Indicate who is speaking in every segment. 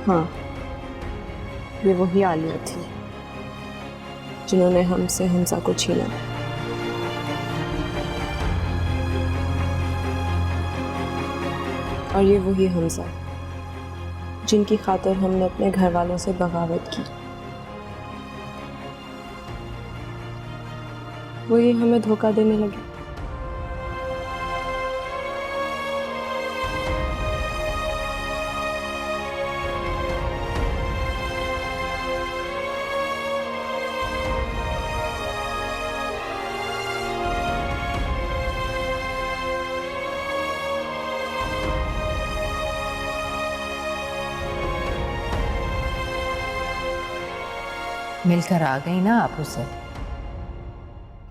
Speaker 1: हाँ, ये वही आलिया थी जिन्होंने हमसे हमजा को छीना। और ये वही हमजा जिनकी खातिर हमने अपने घर वालों से बगावत की। वो ये हमें धोखा देने लगे।
Speaker 2: मिलकर आ गई ना आप उसे,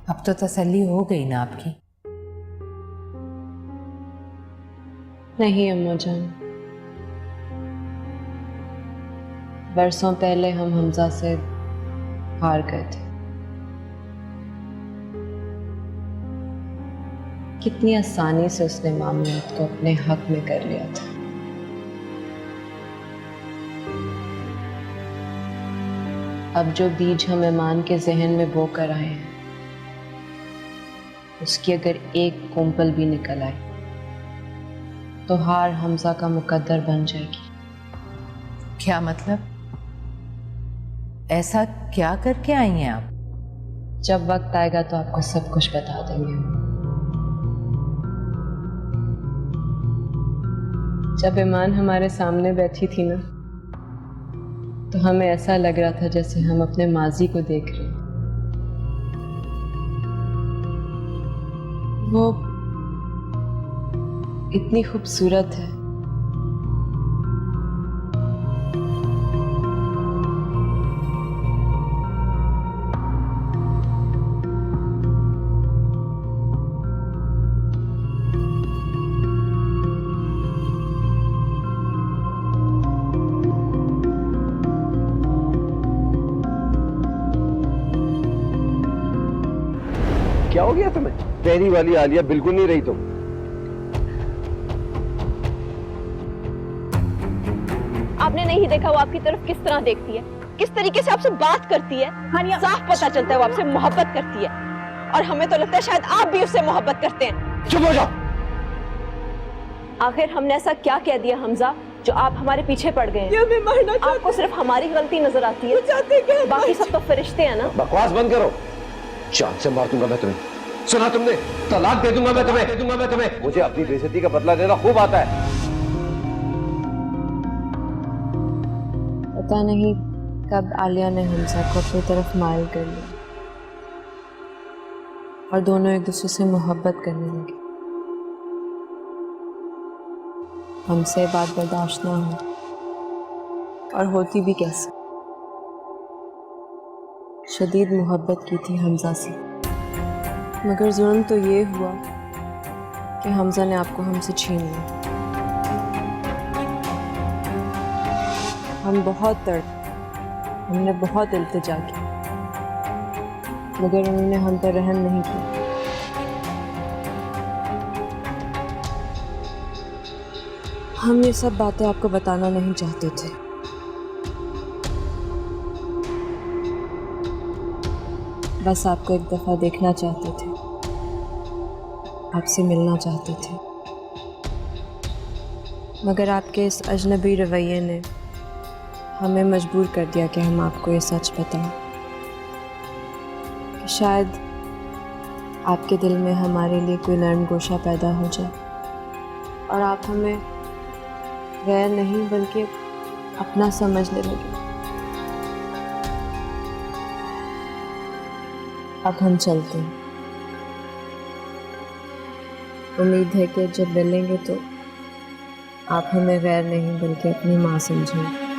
Speaker 2: अब तो तसल्ली हो गई ना आपकी।
Speaker 1: नहीं अम्मा जान, बरसों पहले हम हमजा से हार गए थे। कितनी आसानी से उसने मामले को अपने हक में कर लिया था। अब जो बीज हम ईमान के जहन में बो कर आए हैं, उसकी अगर एक कुंपल भी निकल आए तो हार हमजा का मुकद्दर बन जाएगी।
Speaker 2: क्या मतलब? ऐसा क्या करके आई हैं आप?
Speaker 1: जब वक्त आएगा तो आपको सब कुछ बता देंगे। जब ईमान हमारे सामने बैठी थी ना, तो हमें ऐसा लग रहा था जैसे हम अपने माजी को देख रहे हैं। वो इतनी खूबसूरत है,
Speaker 3: क्या हो गया तुम्हें? पहली वाली आलिया बिल्कुल नहीं रही तुम।
Speaker 4: आपने नहीं देखा वो आपकी तरफ किस तरह देखती है, किस तरीके से आपसे बात करती है? साफ पता चलता है वो आपसे मोहब्बत करती है, और हमें तो लगता है शायद आप भी उससे मोहब्बत करते हैं।
Speaker 3: चुप हो जाओ।
Speaker 4: आखिर हमने ऐसा क्या कह दिया हमजा जो आप हमारे पीछे पड़ गए हैं? आपको सिर्फ हमारी गलती नजर आती है, बाकी सब तो फरिश्ते हैं ना।
Speaker 3: बकवास बंद करो, जान से मार दूंगा मैं तुम्हें। सुना तुमने? तलाक दे दूंगा मैं तुम्हें। मुझे अपनी बेइज्जती का बदला लेना खूब आता है।
Speaker 1: पता नहीं कब आलिया ने हमजा को अपनी तरफ मायल कर लिया और दोनों एक दूसरे से मोहब्बत करने लगे। हमसे बात बर्दाश्त ना हो, और होती भी कैसे। शदीद मोहब्बत की थी हमजा से, मगर जुल्म तो ये हुआ कि हमजा ने आपको हमसे छीन लिया। हम बहुत तड़पे, हमने बहुत इल्तिजा की, मगर उन्होंने हम पर रहम नहीं किया। हम ये सब बातें आपको बताना नहीं चाहते थे, बस आपको एक दफा देखना चाहते थे, आपसे मिलना चाहते थे। मगर आपके इस अजनबी रवैये ने हमें मजबूर कर दिया कि हम आपको ये सच बताएं कि शायद आपके दिल में हमारे लिए कोई नरम गोशा पैदा हो जाए और आप हमें गैर नहीं बल्कि अपना समझने लगे। अब हम चलते हैं। उम्मीद है कि जब मिलेंगे तो आप हमें गैर नहीं बल्कि अपनी माँ समझेंगे।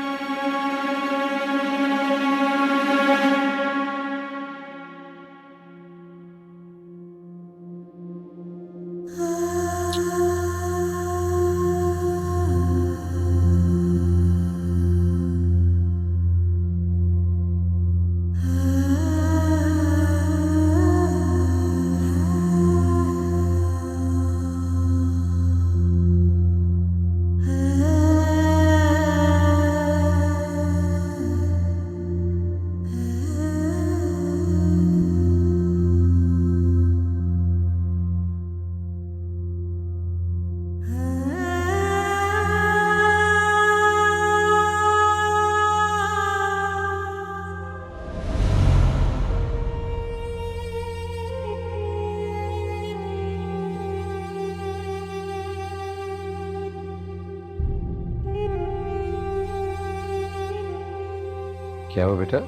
Speaker 3: क्या हुआ बेटा,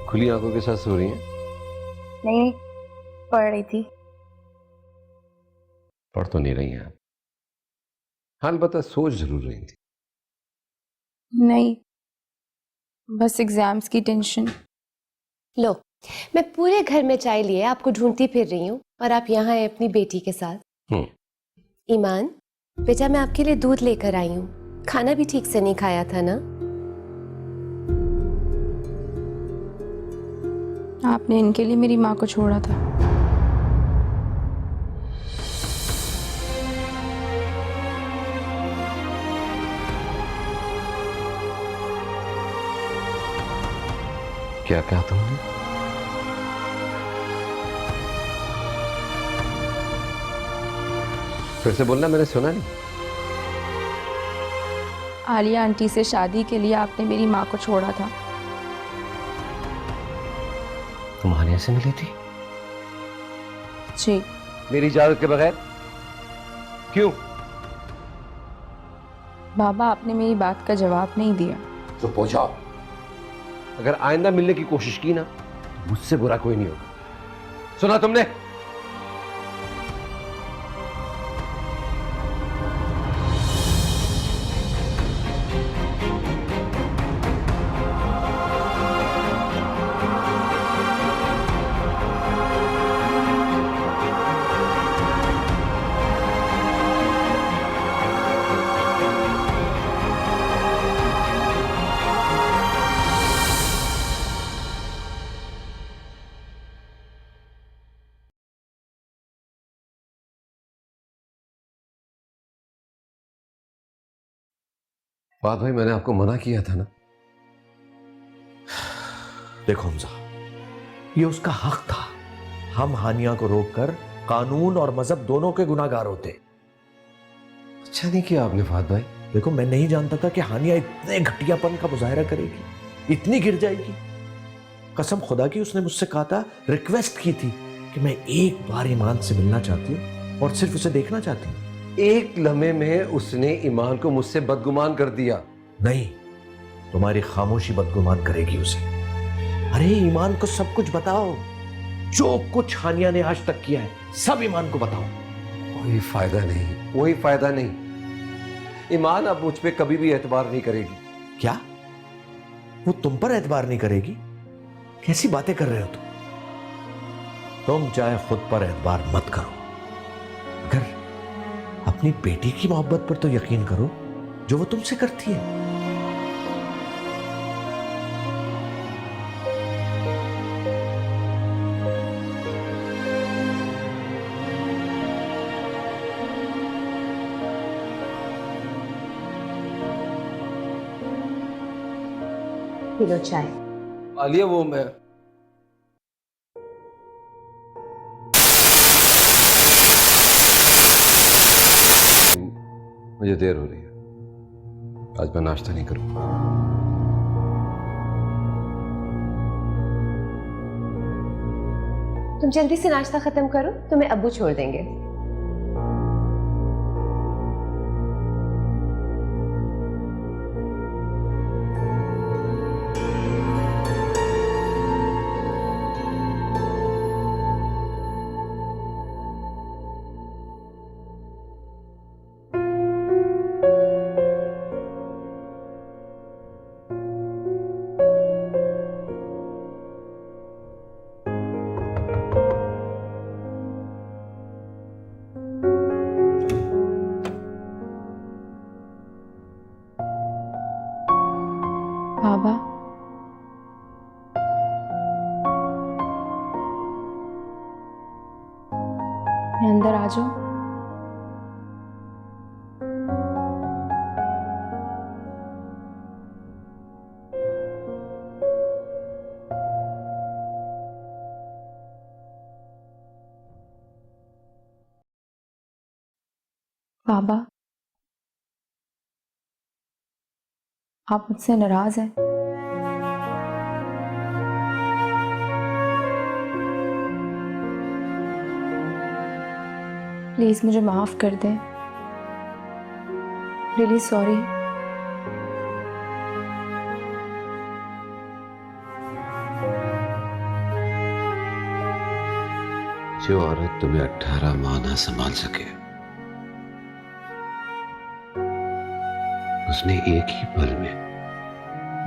Speaker 3: खुली आंखों के साथ सो रही हैं?
Speaker 5: नहीं, पढ़ रही थी।
Speaker 3: पढ़ तो नहीं रही हैं आप, हाल बता सोच जरूर रही थी।
Speaker 5: नहीं, बस एग्जाम्स की टेंशन।
Speaker 6: लो, मैं पूरे घर में चाय लिए आपको ढूंढती फिर रही हूँ और आप यहाँ हैं अपनी बेटी के साथ। ईमान, बेटा मैं आपके लिए दूध लेकर आई हूँ। खाना भी ठीक से नहीं खाया था ना?
Speaker 5: आपने इनके लिए मेरी माँ को छोड़ा था।
Speaker 3: क्या कहा तुमने? फिर से बोलना, मैंने सुना नहीं।
Speaker 5: आलिया आंटी से शादी के लिए आपने मेरी माँ को छोड़ा था।
Speaker 3: तुम हानिया से मिली थी?
Speaker 5: जी।
Speaker 3: मेरी इजाजत के बगैर? क्यों?
Speaker 5: बाबा, आपने मेरी बात का जवाब नहीं दिया।
Speaker 3: तो पहुंचाओ, अगर आइंदा मिलने की कोशिश की ना तो मुझसे बुरा कोई नहीं होगा। सुना तुमने? बात भाई, मैंने आपको मना किया था ना।
Speaker 7: देखो हमजा, ये उसका हक था। हम हानिया को रोककर कानून और मजहब दोनों के गुनाहगार होते।
Speaker 3: अच्छा नहीं किया आपने फात भाई।
Speaker 7: देखो, मैं नहीं जानता था कि हानिया इतने घटियापन का मुजाहरा करेगी, इतनी गिर जाएगी। कसम खुदा की, उसने मुझसे कहा था, रिक्वेस्ट की थी कि मैं एक बार ईमान से मिलना चाहती हूँ और सिर्फ उसे देखना चाहती हूँ।
Speaker 3: एक लम्हे में उसने ईमान को मुझसे बदगुमान कर दिया।
Speaker 7: नहीं, तुम्हारी खामोशी बदगुमान करेगी उसे। अरे ईमान को सब कुछ बताओ, जो कुछ हानिया ने आज तक किया है सब ईमान को बताओ।
Speaker 3: कोई फायदा नहीं, कोई फायदा नहीं। ईमान अब मुझ पे कभी भी एतबार नहीं करेगी।
Speaker 7: क्या? वो तुम पर एतबार नहीं करेगी? कैसी बातें कर रहे हो तुम चाहे खुद पर एतबार मत करो, अगर अपनी बेटी की मोहब्बत पर तो यकीन करो जो वो तुमसे करती है।
Speaker 6: पी लो चाय।
Speaker 3: आलिया, वो मैं मुझे देर हो रही है, आज मैं नाश्ता नहीं करूंगा।
Speaker 6: तुम जल्दी से नाश्ता खत्म करो, तुम्हें अब्बू छोड़ देंगे।
Speaker 5: बाबा, मैं अंदर आ जाऊं? बाबा, आप मुझसे नाराज हैं? प्लीज मुझे माफ कर दें। Really sorry.
Speaker 3: जो औरत तुम्हें 18 माह ना संभाल सके, उसने एक ही पल में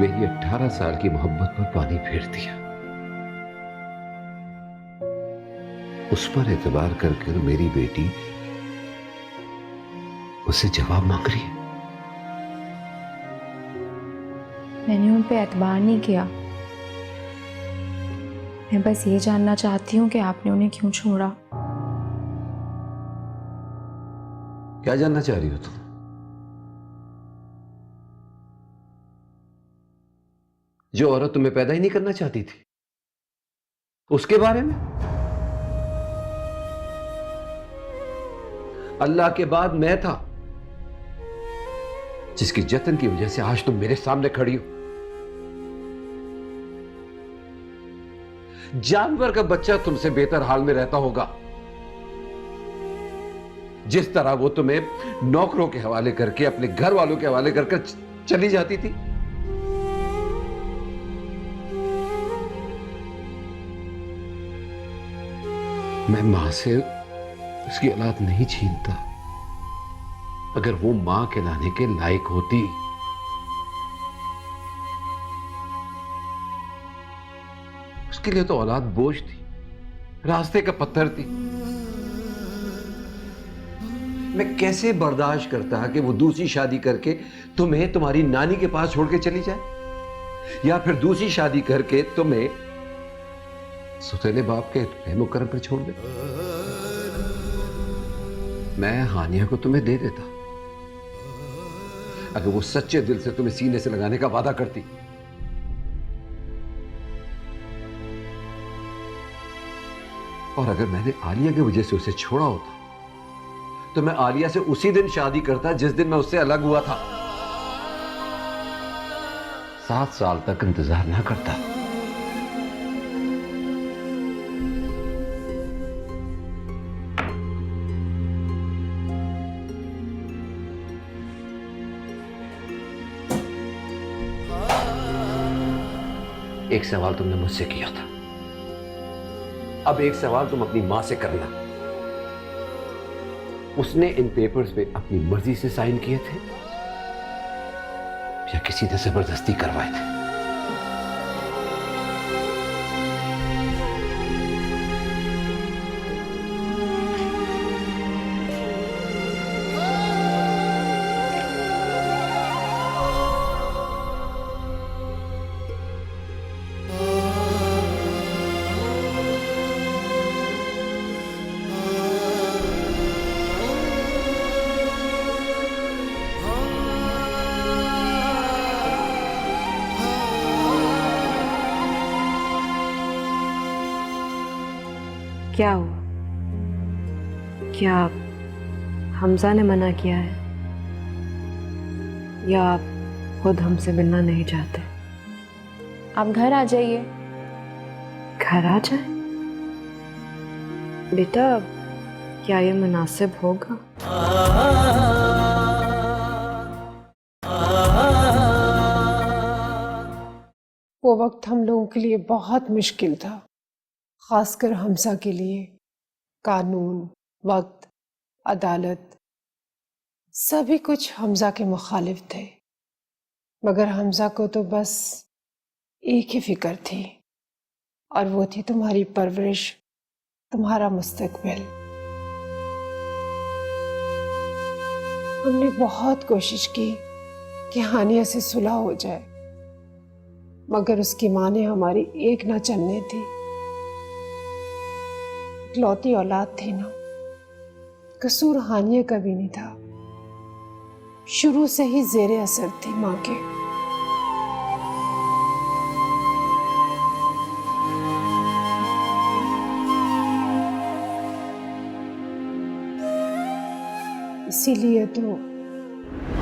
Speaker 3: मेरी 18 साल की मोहब्बत पर पानी फेर दिया। उस पर एतबार कर मेरी बेटी उससे जवाब मांग रही है।
Speaker 5: मैंने उन पे एतबार नहीं किया। मैं बस ये जानना चाहती हूँ कि आपने उन्हें क्यों छोड़ा।
Speaker 3: क्या जानना चाह रही हो तुम? जो औरत तुम्हें पैदा ही नहीं करना चाहती थी, उसके बारे में? अल्लाह के बाद मैं था जिसकी जतन की वजह से आज तुम मेरे सामने खड़ी हो। जानवर का बच्चा तुमसे बेहतर हाल में रहता होगा। जिस तरह वो तुम्हें नौकरों के हवाले करके, अपने घर वालों के हवाले करके चली जाती थी। मैं मां से उसकी औलाद नहीं छीनता। अगर वो मां कहलाने के लायक होती, उसके लिए तो औलाद बोझ थी, रास्ते का पत्थर थी। मैं कैसे बर्दाश्त करता कि वो दूसरी शादी करके तुम्हें तुम्हारी नानी के पास छोड़ के चली जाए, या फिर दूसरी शादी करके तुम्हें सुतेले बाप के रहमो करम पर छोड़ दे। मैं हानिया को तुम्हें दे देता अगर वो सच्चे दिल से तुम्हें सीने से लगाने का वादा करती। और अगर मैंने आलिया की वजह से उसे छोड़ा होता तो मैं आलिया से उसी दिन शादी करता जिस दिन मैं उससे अलग हुआ था। 7 साल तक इंतजार ना करता। एक सवाल तुमने मुझसे किया था, अब एक सवाल तुम अपनी मां से करना। उसने इन पेपर्स पे अपनी मर्जी से साइन किए थे या किसी ने जबरदस्ती करवाए थे?
Speaker 1: क्या हुआ? क्या हमजा ने मना किया है या आप खुद हमसे मिलना नहीं चाहते?
Speaker 5: आप घर आ जाइए।
Speaker 1: घर आ जाए? बेटा, क्या ये मुनासिब होगा?
Speaker 8: वो वक्त हम लोगों के लिए बहुत मुश्किल था, खासकर हमजा के लिए। कानून, वक्त, अदालत, सभी कुछ हमजा के मुखालिफ थे, मगर हमजा को तो बस एक ही फिक्र थी, और वो थी तुम्हारी परवरिश, तुम्हारा मुस्तकबिल। हमने बहुत कोशिश की कि हानिया से सुलह हो जाए, मगर उसकी माँ ने हमारी एक ना चलने दी। इकलौती औलाद थी ना, कसूर हानिया का भी नहीं था, शुरू से ही जेरे असर थी माँ के। इसीलिए तो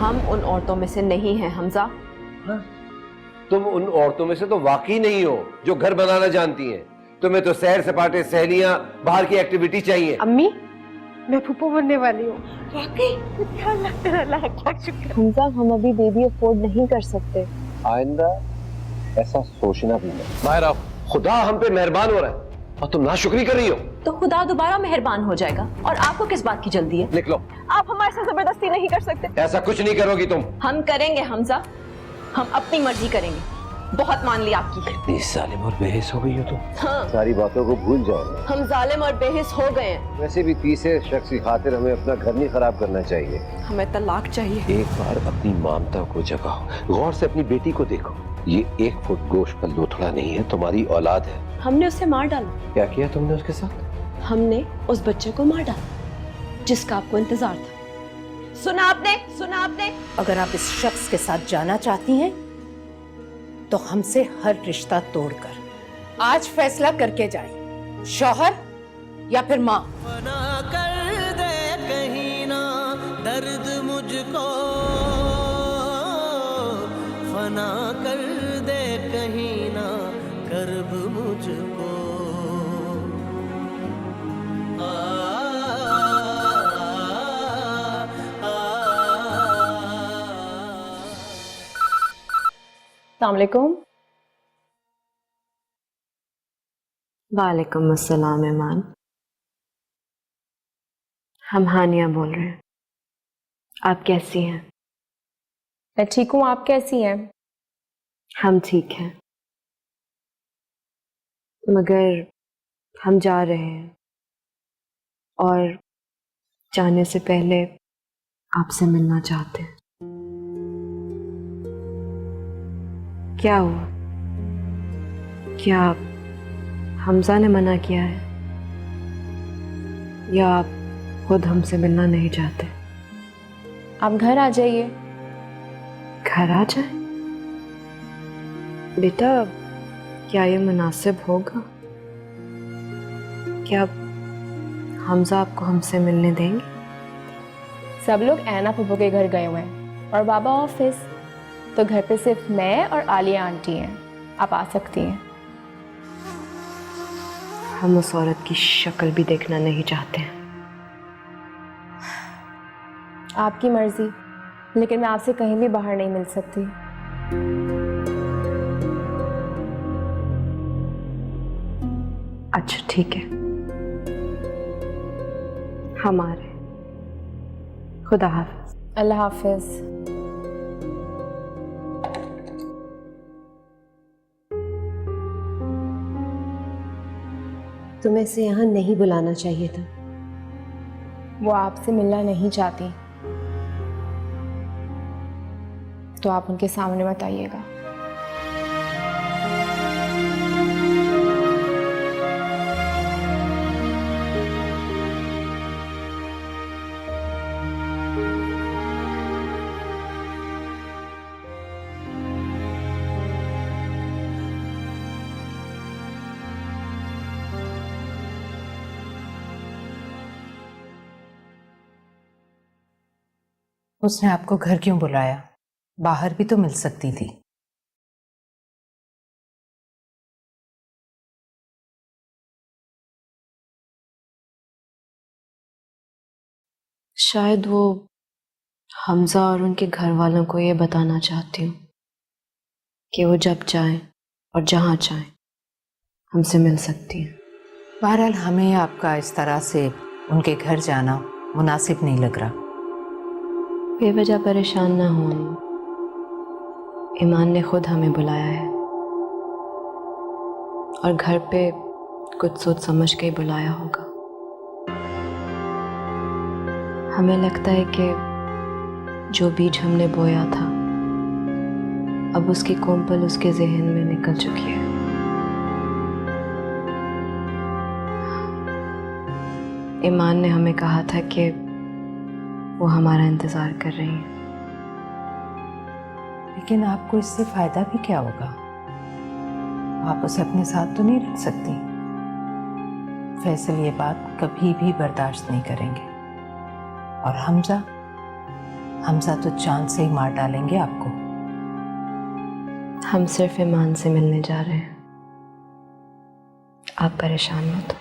Speaker 4: हम उन औरतों में से नहीं हैं हमजा।
Speaker 3: तुम उन औरतों में से तो वाकई नहीं हो जो घर बनाना जानती हैं। तुम्हें तो सैर सपाटे, सहेलियां, बाहर की एक्टिविटी चाहिए।
Speaker 8: अम्मी, मैं फूफो बनने वाली हूँ।
Speaker 1: हमजा, हम अभी बेबी अफोर्ड नहीं कर सकते।
Speaker 3: आइंदा ऐसा सोचना भी नहीं। बाहर आओ। खुदा हम पे मेहरबान हो रहा है और तुम नाशुक्री कर रही हो।
Speaker 4: तो खुदा दोबारा मेहरबान हो जाएगा। और आपको किस बात की जल्दी है?
Speaker 3: लिख लो।
Speaker 4: आप हमारे साथ जबरदस्ती नहीं कर सकते।
Speaker 3: ऐसा कुछ नहीं करोगी तुम।
Speaker 4: हम करेंगे हमजा, हम अपनी मर्जी करेंगे। बहुत मान ली आपकी।
Speaker 3: इतनी जालिम और बेहिस हो गई हो तुम।
Speaker 4: हाँ,
Speaker 3: सारी बातों को भूल जाओ।
Speaker 4: हम जालिम और बेहिस हो गए हैं।
Speaker 3: वैसे भी तीसरे शख्स की खातिर हमें अपना घर नहीं खराब करना चाहिए।
Speaker 4: हमें तलाक चाहिए।
Speaker 3: एक बार अपनी ममता को जगाओ, गौर से अपनी बेटी को देखो। ये 1 फुट गोश्त का लोथड़ा नहीं है, तुम्हारी औलाद है।
Speaker 4: हमने उसे मार डाला।
Speaker 3: क्या किया तुमने उसके साथ?
Speaker 4: हमने उस बच्चे को मार डाला जिसका आपको इंतजार था। सुना आपने, सुना आपने।
Speaker 2: अगर आप इस शख्स के साथ जाना चाहती हैं तो हमसे हर रिश्ता तोड़कर आज फैसला करके जाए, शौहर या फिर माँ।
Speaker 9: फना कर दे कहीं ना दर्द मुझको, फना कर दे कहीं ना कर्ब मुझको।
Speaker 5: अस्सलामुअलैकुम।
Speaker 1: वालेकुम अस्सलाम ईमान। हम हानिया बोल रहे हैं। आप कैसी हैं?
Speaker 5: मैं ठीक हूँ, आप कैसी हैं?
Speaker 1: हम ठीक हैं, मगर हम जा रहे हैं और जाने से पहले आपसे मिलना चाहते हैं। क्या हुआ? क्या हमजा ने मना किया है या आप खुद हमसे मिलना नहीं चाहते?
Speaker 5: आप घर आ जाइए।
Speaker 1: घर आ जाए? बेटा, क्या ये मुनासिब होगा? क्या हमजा आपको हमसे मिलने देंगे?
Speaker 5: सब लोग ऐना फूफो के घर गए हुए हैं और बाबा ऑफिस, तो घर पे सिर्फ मैं और आलिया आंटी हैं। आप आ सकती हैं।
Speaker 1: हम उस औरत की शक्ल भी देखना नहीं चाहते हैं।
Speaker 5: आपकी मर्जी, लेकिन मैं आपसे कहीं भी बाहर नहीं मिल सकती।
Speaker 1: अच्छा ठीक है, हमारे खुदा हाफिज।
Speaker 5: अल्लाह हाफिज।
Speaker 6: तुम्हें इसे यहाँ नहीं बुलाना चाहिए था।
Speaker 5: वो आपसे मिलना नहीं चाहती, तो आप उनके सामने मत आइएगा।
Speaker 2: उसने आपको घर क्यों बुलाया? बाहर भी तो मिल सकती थी।
Speaker 1: शायद वो हमजा और उनके घर वालों को ये बताना चाहती हूँ कि वो जब चाहें और जहाँ चाहें हमसे मिल सकती हैं।
Speaker 2: बहरहाल हमें आपका इस तरह से उनके घर जाना मुनासिब नहीं लग रहा।
Speaker 1: बेवजह परेशान ना हो, ईमान ने खुद हमें बुलाया है और घर पे कुछ सोच समझ के ही बुलाया होगा। हमें लगता है कि जो बीज हमने बोया था अब उसकी कोंपल उसके जहन में निकल चुकी है। ईमान ने हमें कहा था कि वो हमारा इंतजार कर रही है।
Speaker 2: लेकिन आपको इससे फायदा भी क्या होगा? आप उसे अपने साथ तो नहीं रख सकती। फैसल ये बात कभी भी बर्दाश्त नहीं करेंगे और हमजा तो चांद से ही मार डालेंगे आपको।
Speaker 1: हम सिर्फ ईमान से मिलने जा रहे हैं, आप परेशान मत हो।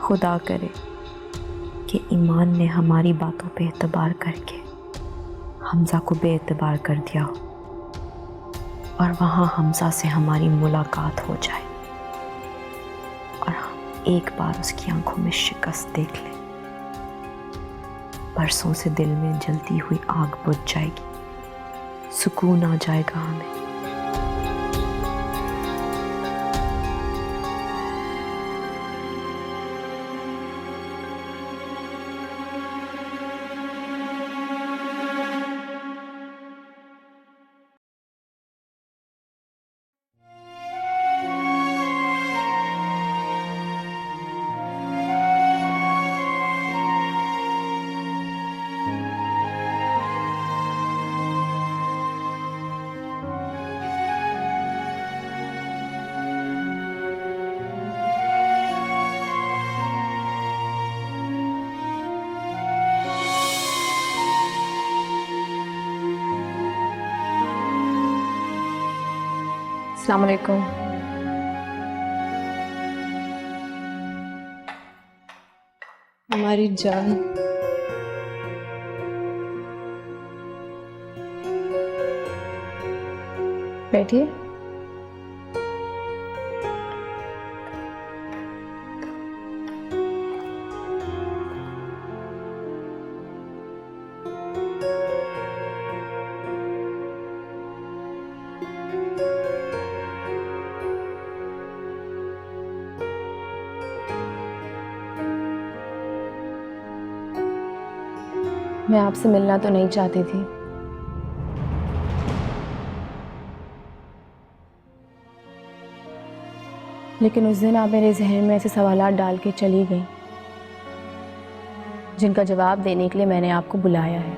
Speaker 1: खुदा करे कि ईमान ने हमारी बातों पे एतबार करके हमजा को बेएतबार कर दिया हो और वहाँ हमजा से हमारी मुलाकात हो जाए और हम एक बार उसकी आंखों में शिकस्त देख लें। बरसों से दिल में जलती हुई आग बुझ जाएगी, सुकून आ जाएगा हमें।
Speaker 5: अस्सलाम वालेकुम।
Speaker 1: हमारी जान,
Speaker 5: बैठिए। मैं आपसे मिलना तो नहीं चाहती थी, लेकिन उस दिन आप मेरे जहन में ऐसे सवालात डाल के चली गई जिनका जवाब देने के लिए मैंने आपको बुलाया है।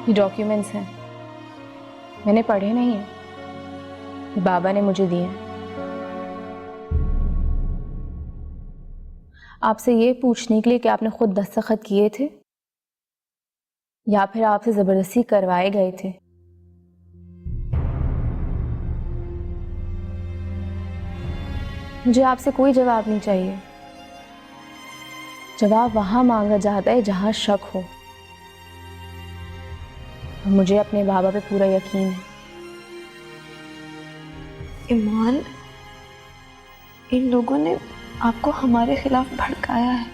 Speaker 5: ये डॉक्यूमेंट्स हैं, मैंने पढ़े नहीं है, ये बाबा ने मुझे दिए। आपसे ये पूछने के लिए कि आपने खुद दस्तखत किए थे या फिर आपसे जबरदस्ती करवाए गए थे। मुझे आपसे कोई जवाब नहीं चाहिए। जवाब वहां मांगा जाता है जहां शक हो, और मुझे अपने बाबा पे पूरा यकीन है।
Speaker 1: ईमान, इन लोगों ने आपको हमारे खिलाफ भड़काया है।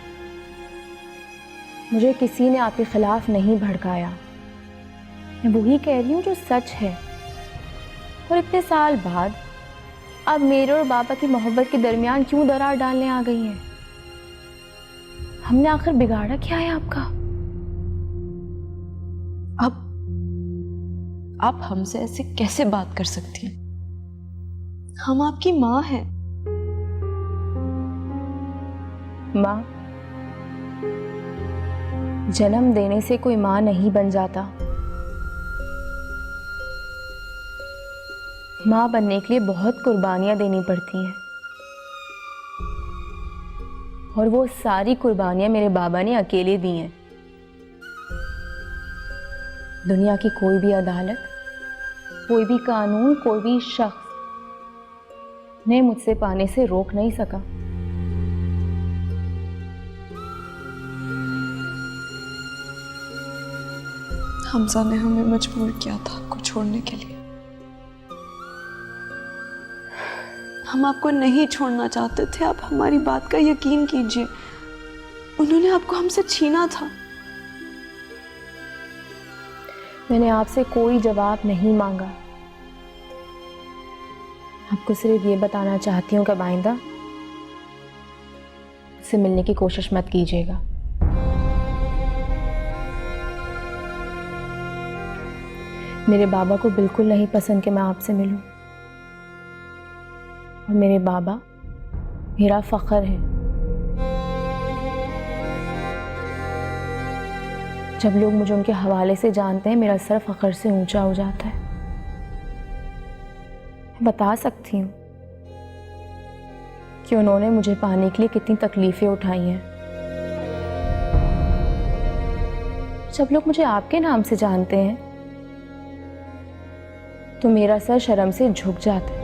Speaker 5: मुझे किसी ने आपके खिलाफ नहीं भड़काया, मैं वही कह रही हूँ जो सच है। और इतने साल बाद अब मेरे और बाबा की मोहब्बत के दरमियान क्यों दरार डालने आ गई हैं? हमने आखिर बिगाड़ा क्या है आपका?
Speaker 1: अब आप हमसे ऐसे कैसे बात कर सकती हैं? हम आपकी माँ हैं।
Speaker 5: माँ, जन्म देने से कोई माँ नहीं बन जाता। माँ बनने के लिए बहुत कुर्बानियां देनी पड़ती हैं, और वो सारी कुर्बानियां मेरे बाबा ने अकेले दी हैं। दुनिया की कोई भी अदालत, कोई भी कानून, कोई भी शख्स ने मुझसे पाने से रोक नहीं सका।
Speaker 1: हमजा ने हमें मजबूर किया था आपको छोड़ने के लिए। हम आपको नहीं छोड़ना चाहते थे, आप हमारी बात का यकीन कीजिए। उन्होंने आपको हमसे छीना था।
Speaker 5: मैंने आपसे कोई जवाब नहीं मांगा। आपको सिर्फ ये बताना चाहती हूँ कि आइंदा मुझसे मिलने की कोशिश मत कीजिएगा। मेरे बाबा को बिल्कुल नहीं पसंद कि मैं आपसे मिलूं, और मेरे बाबा मेरा फख्र है। जब लोग मुझे उनके हवाले से जानते हैं, मेरा सर फख्र से ऊंचा हो जाता है। मैं बता सकती हूँ कि उन्होंने मुझे पाने के लिए कितनी तकलीफें उठाई हैं। जब लोग मुझे आपके नाम से जानते हैं तो मेरा सर शर्म से झुक जाता है।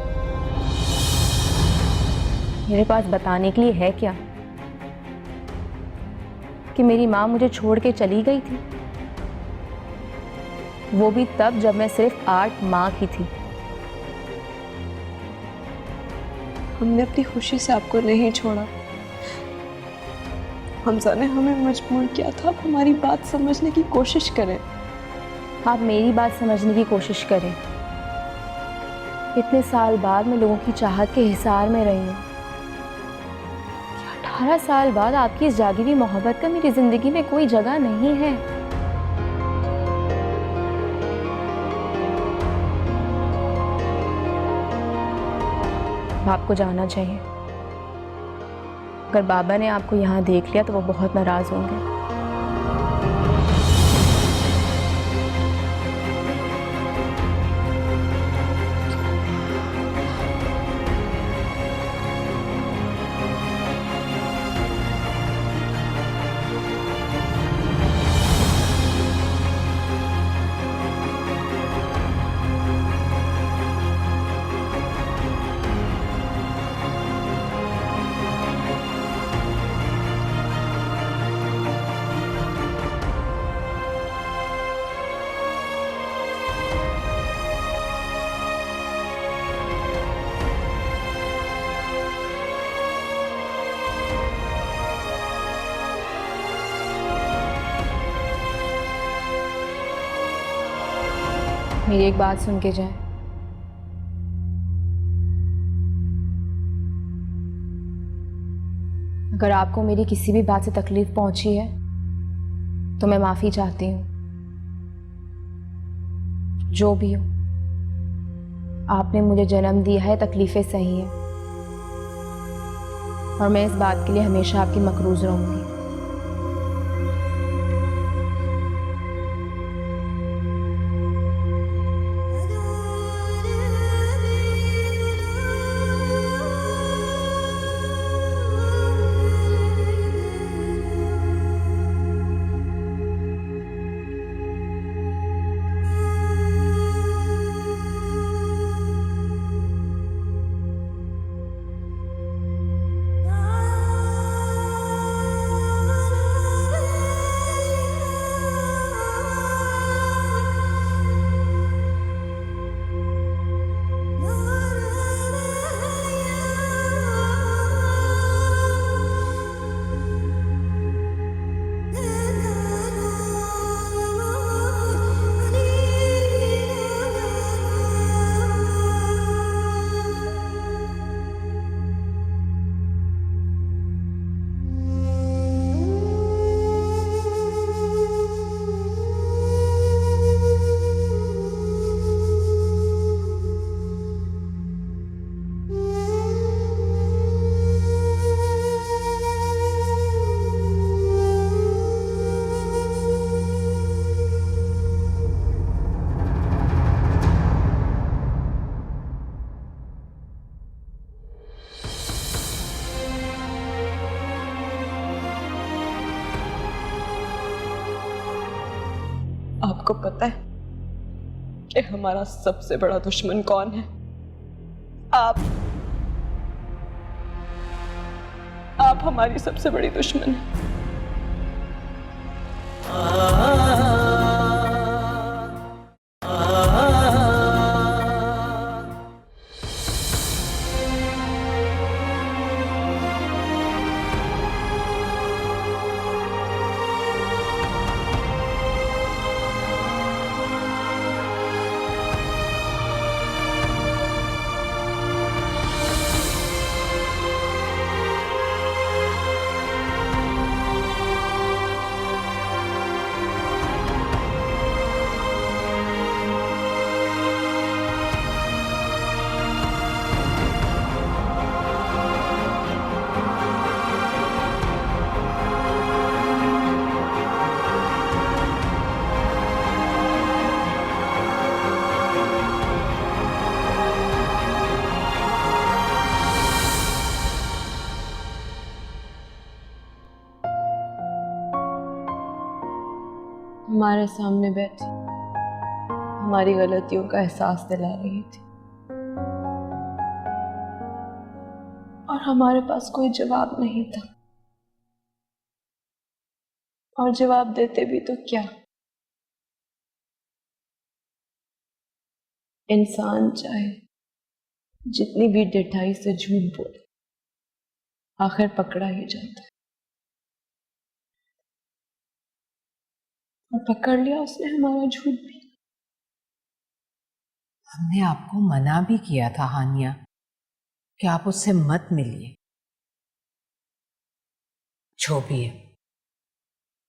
Speaker 5: मेरे पास बताने के लिए है क्या कि मेरी माँ मुझे छोड़ के चली गई थी, वो भी तब जब मैं सिर्फ 8 माह की थी।
Speaker 4: हमने अपनी खुशी से आपको नहीं छोड़ा। हमजा ने हमें मजबूर किया था। आप हमारी बात समझने की कोशिश करें।
Speaker 5: आप मेरी बात समझने की कोशिश करें। इतने साल बाद मैं लोगों की चाहत के हिसार में रही हूँ। 18 साल बाद आपकी इस जागी हुई मोहब्बत का मेरी जिंदगी में कोई जगह नहीं है। आपको जाना चाहिए। अगर बाबा ने आपको यहाँ देख लिया तो वो बहुत नाराज होंगे। मेरी एक बात सुन के जाए। अगर आपको मेरी किसी भी बात से तकलीफ पहुंची है तो मैं माफी चाहती हूँ। जो भी हो, आपने मुझे जन्म दिया है, तकलीफें सही हैं और मैं इस बात के लिए हमेशा आपकी मकरूज रहूंगी।
Speaker 4: आपको पता है कि हमारा सबसे बड़ा दुश्मन कौन है? आप हमारी सबसे बड़ी दुश्मन है।
Speaker 1: हमारे सामने बैठी हमारी गलतियों का एहसास दिला रही थी और हमारे पास कोई जवाब नहीं था, और जवाब देते भी तो क्या। इंसान चाहे जितनी भी डिठाई से झूठ बोले, आखिर पकड़ा ही जाता है, और पकड़ लिया उसने हमारा झूठ भी।
Speaker 2: हमने आपको मना भी किया था हानिया कि आप उससे मत मिलिए। जो भी है,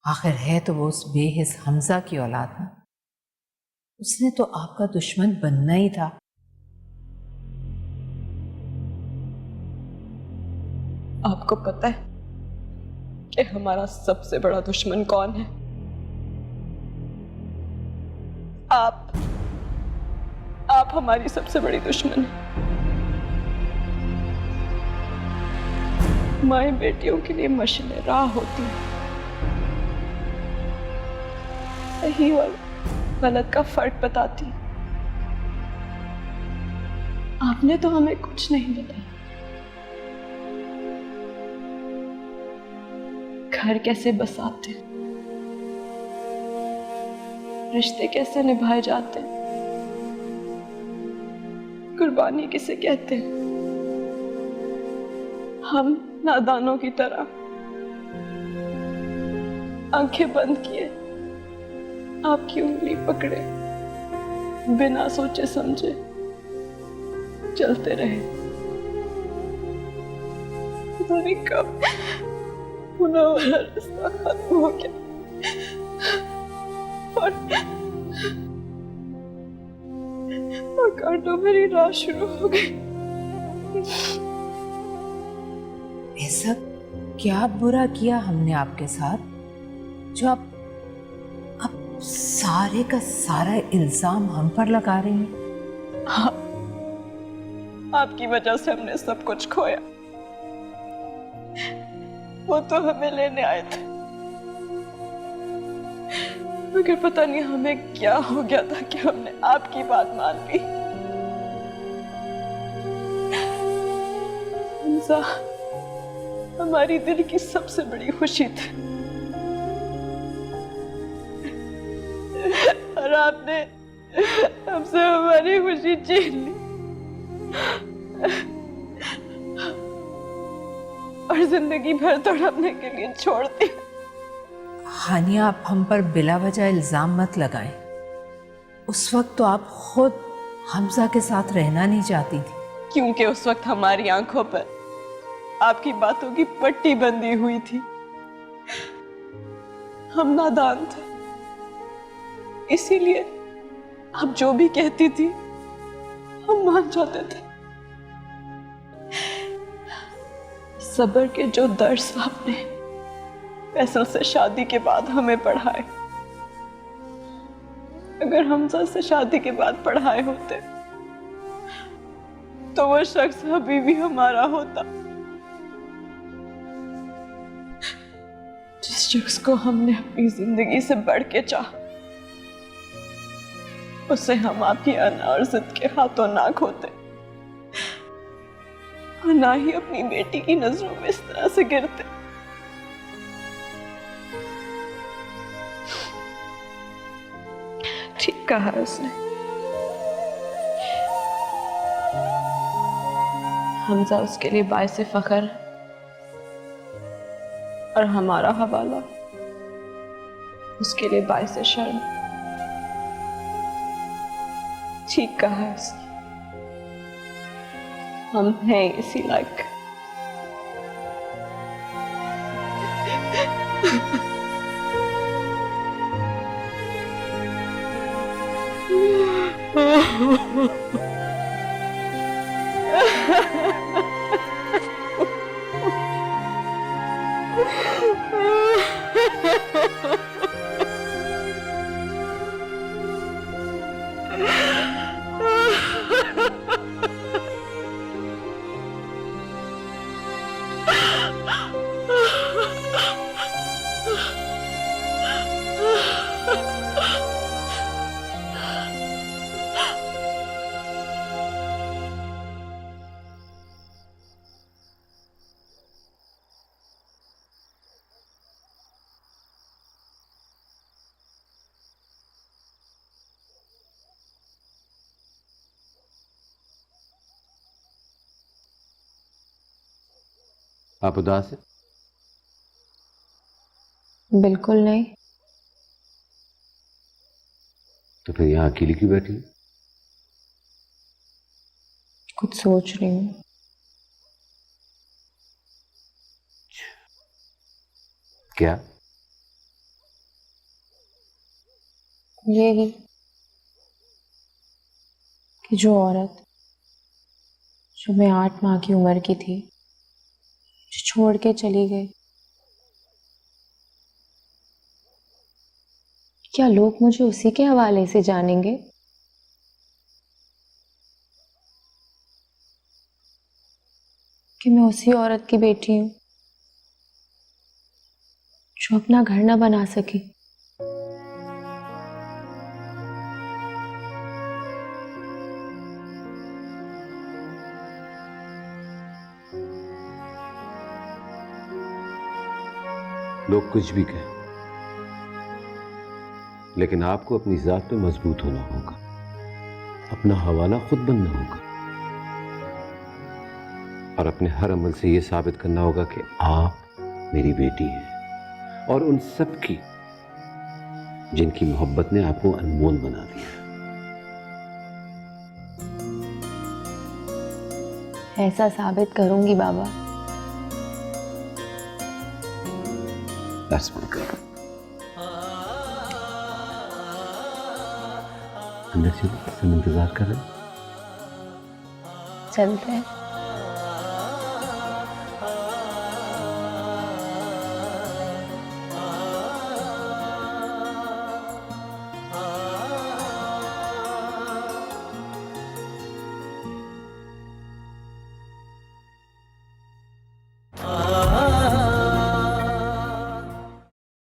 Speaker 2: आखिर है तो वो उस बेहिस हमजा की औलाद ना। उसने तो आपका दुश्मन बनना ही था।
Speaker 1: आपको पता है कि हमारा सबसे बड़ा दुश्मन कौन है? आप हमारी सबसे बड़ी दुश्मन है। माएं बेटियों के लिए मशीनें राह होती हैं, सही और गलत का फर्क बताती हैं। आपने तो हमें कुछ नहीं बताया। घर कैसे बसाते, रिश्ते कैसे निभाए जाते हैं, कुर्बानी किसे कहते हैं। हम नादानों की तरह आंखें बंद किए, आपकी उंगली पकड़े, बिना सोचे समझे चलते रहे। पता नहीं कब पुनः वाला रास्ता खत्म हो गया और कांटों मेरी राह शुरू हो गई।
Speaker 2: ऐसा क्या बुरा किया हमने आपके साथ जो आप सारे का सारा इल्जाम हम पर लगा रही हैं?
Speaker 1: आपकी वजह से हमने सब कुछ खोया। वो तो हमें लेने आए थे, मगर पता नहीं हमें क्या हो गया था कि हमने आपकी बात मान ली। हमजा हमारी दिल की सबसे बड़ी खुशी थी, और आपने हमसे हमारी खुशी छीन ली और जिंदगी भर तड़पने के लिए छोड़ दी।
Speaker 2: हानिया, आप हम पर बिला वजह इल्जाम मत लगाएं। उस वक्त तो आप खुद हमजा के साथ रहना नहीं चाहती थी।
Speaker 1: क्योंकि उस वक्त हमारी आंखों पर आपकी बातों की पट्टी बंधी हुई थी। हम नादान थे, इसीलिए आप जो भी कहती थी हम मान जाते थे। सब्र के जो दर्स आपने फैसल से शादी के बाद हमें पढ़ाए, अगर हमजा से शादी के बाद पढ़ाए होते तो वो शख्स अभी भी हमारा होता। जिस शख्स को हमने अपनी जिंदगी से बढ़ के चाहा, उसे हम आपकी अना और जिद के हाथों ना खोते, और ना ही अपनी बेटी की नजरों में इस तरह से गिरते। ठीक कहा उसने। हमजा उसके लिए बायसे फख्र और हमारा हवाला उसके लिए बायसे शर्म। ठीक कहा है उसने। हम हैं इसी लायक।
Speaker 3: आप उदास हैं?
Speaker 5: बिल्कुल नहीं।
Speaker 3: तो फिर यहां अकेली क्यों बैठी हैं?
Speaker 5: कुछ सोच रही हूँ।
Speaker 3: क्या?
Speaker 5: यही कि जो औरत जो मैं 8 माह की उम्र की थी, जो छोड़ के चली गई, क्या लोग मुझे उसी के हवाले से जानेंगे? कि मैं उसी औरत की बेटी हूं जो अपना घर ना बना सकी।
Speaker 3: लोग कुछ भी कहें, लेकिन आपको अपनी जात पे मजबूत होना होगा, अपना हवाला खुद बनना होगा और अपने हर अमल से यह साबित करना होगा कि आप मेरी बेटी हैं और उन सब की जिनकी मोहब्बत ने आपको अनमोल बना दिया।
Speaker 5: ऐसा साबित करूंगी बाबा।
Speaker 3: That's my girl. अंदर चलो, हम इंतजार कर रहे हैं।
Speaker 5: चलते हैं।